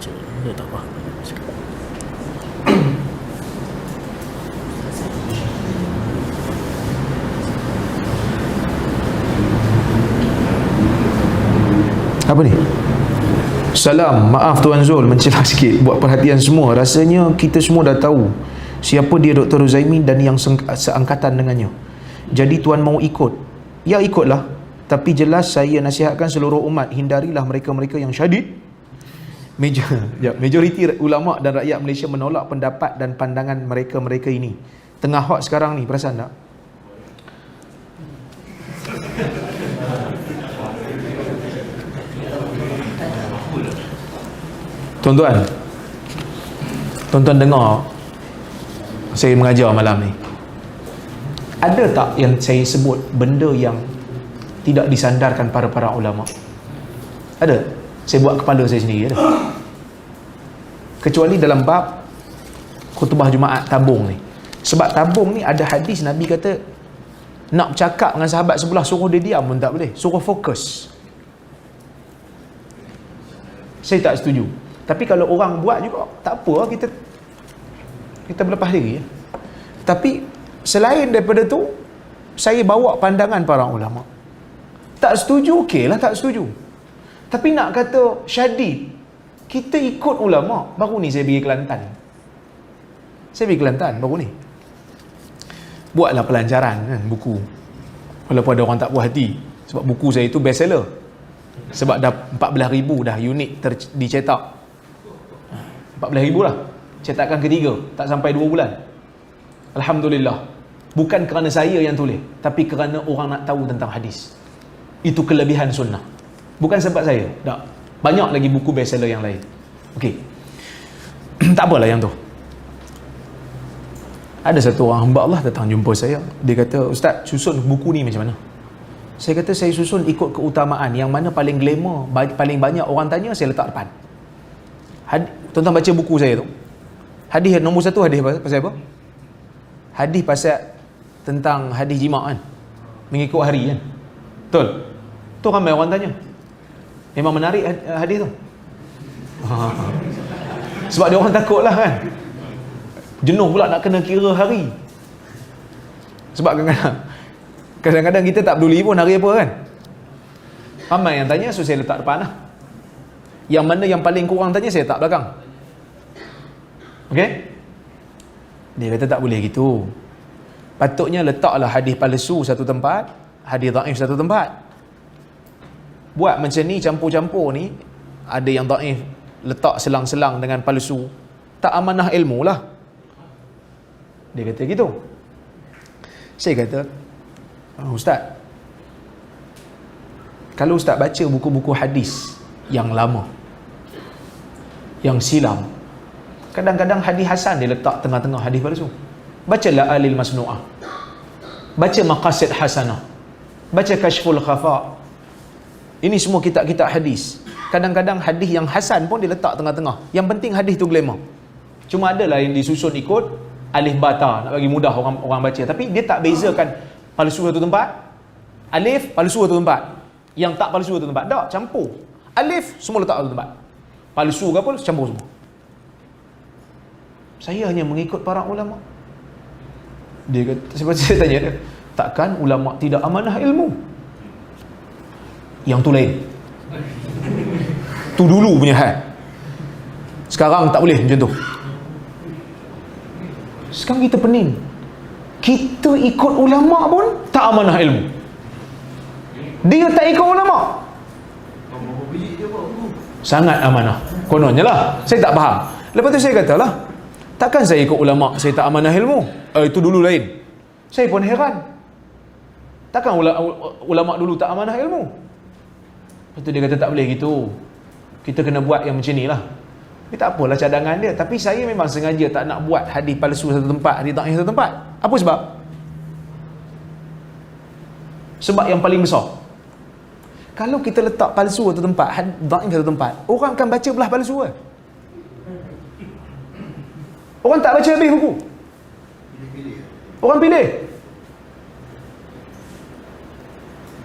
baca. Dia tak faham. Apa ni? Salam, maaf Tuan Zul mencelah sikit, buat perhatian semua. Rasanya kita semua dah tahu siapa dia Dr. Uzaimin dan yang seangkatan dengannya. Jadi Tuan mau ikut? Ya, ikutlah. Tapi jelas saya nasihatkan seluruh umat, hindarilah mereka-mereka yang syadid. Majoriti ulama dan rakyat Malaysia menolak pendapat dan pandangan mereka-mereka ini. Tengah hot sekarang ni, perasan tak? Tuan-tuan dengar saya mengajar malam ni. Ada tak yang saya sebut benda yang tidak disandarkan para ulama? Ada? Saya buat kepala saya sendiri, ada? Kecuali dalam bab khutbah Jumaat tabung ni. Sebab tabung ni ada hadis Nabi kata nak bercakap dengan sahabat sebelah suruh dia diam pun tak boleh, suruh fokus. Saya tak setuju. Tapi kalau orang buat juga tak apa, kita berlepas diri. Tapi selain daripada tu, saya bawa pandangan para ulama. Tak setuju, okey lah, tak setuju. Tapi nak kata syadid, kita ikut ulama. Baru ni saya pergi Kelantan. Baru ni. Buatlah pelancaran kan, buku. Walaupun ada orang tak puas hati. Sebab buku saya tu best seller. Sebab dah 14,000 dah unit dicetak. 14,000 lah. Cetakan ketiga, tak sampai 2 bulan. Alhamdulillah. Bukan kerana saya yang tulis, tapi kerana orang nak tahu tentang hadis. Itu kelebihan sunnah. Bukan sebab saya. Tak. Banyak lagi buku bestseller yang lain. Okey. Tak apalah yang tu. Ada satu orang hamba Allah datang jumpa saya. Dia kata, "Ustaz, susun buku ni macam mana?" Saya kata, "Saya susun ikut keutamaan. Yang mana paling glamour, paling banyak orang tanya, saya letak depan." Tuan-tuan baca buku saya tu. Hadis nombor 1, hadis pasal apa? Hadis pasal tentang hadis jima' kan, mengikut hari kan. Betul? Tu ramai orang tanya. Memang menarik hadis tu. Sebab dia orang takut lah kan. Jenuh pula nak kena kira hari. Sebab kadang-kadang kita tak peduli pun hari apa kan. Ramai yang tanya, so saya letak depan lah. Yang mana yang paling kurang tanya, saya letak belakang. Okey? Dia kata tak boleh gitu. Patutnya letaklah hadis palsu satu tempat, hadis dhaif satu tempat. Buat macam ni, campur-campur ni, ada yang dhaif letak selang-selang dengan palsu, tak amanah ilmu lah. Dia kata gitu. Saya kata, "Ustaz, kalau Ustaz baca buku-buku hadis yang lama, yang silam, kadang-kadang hadis hasan dia letak tengah-tengah hadis palsu. Bacalah Alil Masnu'ah, baca Maqasid Hasanah, baca Kashful Khafa. Ini semua kitab-kitab hadis. Kadang-kadang hadis yang hasan pun dia letak tengah-tengah. Yang penting hadis tu glamour. Cuma adalah yang disusun ikut alif bata, nak bagi mudah orang baca. Tapi dia tak bezakan palsu satu tempat, alif palsu satu tempat, yang tak palsu satu tempat. Tak, campur. Alif semua letak satu tempat, palsu ke apa campur semua. Saya hanya mengikut para ulama. Dia kata, sebab saya tanya dia, takkan ulama tidak amanah ilmu? Yang tu lain. Tu dulu punya hal. Sekarang tak boleh macam tu. Sekarang kita pening. Kita ikut ulama pun tak amanah ilmu. Dia tak ikut ulama, sangat amanah. Kononnya lah. Saya tak faham. Lepas tu saya katalah, takkan saya ikut ulama, saya tak amanah ilmu? Itu dulu lain. Saya pun heran. Takkan ulama dulu tak amanah ilmu? Lepas tu dia kata tak boleh gitu. Kita kena buat yang macam ni lah. Tapi tak apalah cadangan dia. Tapi saya memang sengaja tak nak buat hadis palsu satu tempat, hadis dhaif satu tempat. Apa sebab? Sebab yang paling besar, kalau kita letak palsu satu tempat, hadis dhaif satu tempat, orang akan baca belah palsu ke? Orang tak baca habis buku. Orang pilih.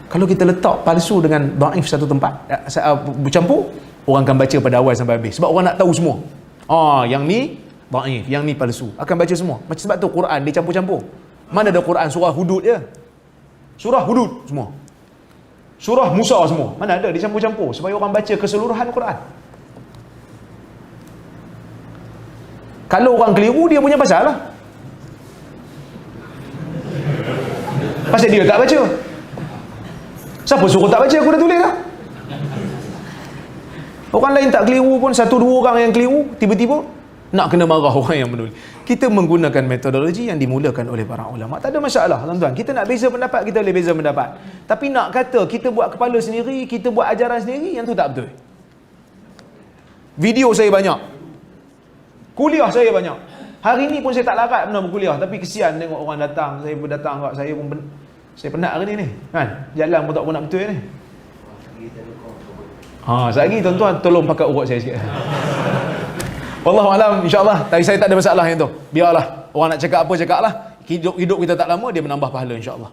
Kalau kita letak palsu dengan dhaif satu tempat, bercampur, orang akan baca pada awal sampai habis. Sebab orang nak tahu semua. Yang ni dhaif, yang ni palsu. Akan baca semua. Macam sebab tu Quran dia campur-campur. Mana ada Quran surah Hudud je? Surah Hudud semua. Surah Musa semua. Mana ada, dia campur-campur supaya orang baca keseluruhan Quran. Kalau orang keliru, dia punya pasal lah. Pasal dia tak baca. Siapa suruh tak baca? Aku dah tulis lah. Orang lain tak keliru pun, satu dua orang yang keliru, tiba-tiba nak kena marah orang yang menulis. Kita menggunakan metodologi yang dimulakan oleh para ulama. Tak ada masalah, tuan-tuan. Kita nak beza pendapat, kita boleh beza pendapat. Tapi nak kata kita buat kepala sendiri, kita buat ajaran sendiri, yang tu tak betul. Video saya banyak. Kuliah saya banyak. Hari ni pun saya tak larat pernah berkuliah. Tapi kesian tengok orang datang. Saya pun datang kat saya pun saya penat hari ni. Kan? Jalan pun tak pun nak betul ni. Sekejap lagi tuan-tuan tolong pakai urut saya sikit. Wallahualam, insya-Allah. Tapi saya tak ada masalah yang tu. Biarlah orang nak cakap apa cakaplah. Hidup kita tak lama, dia menambah pahala insya-Allah.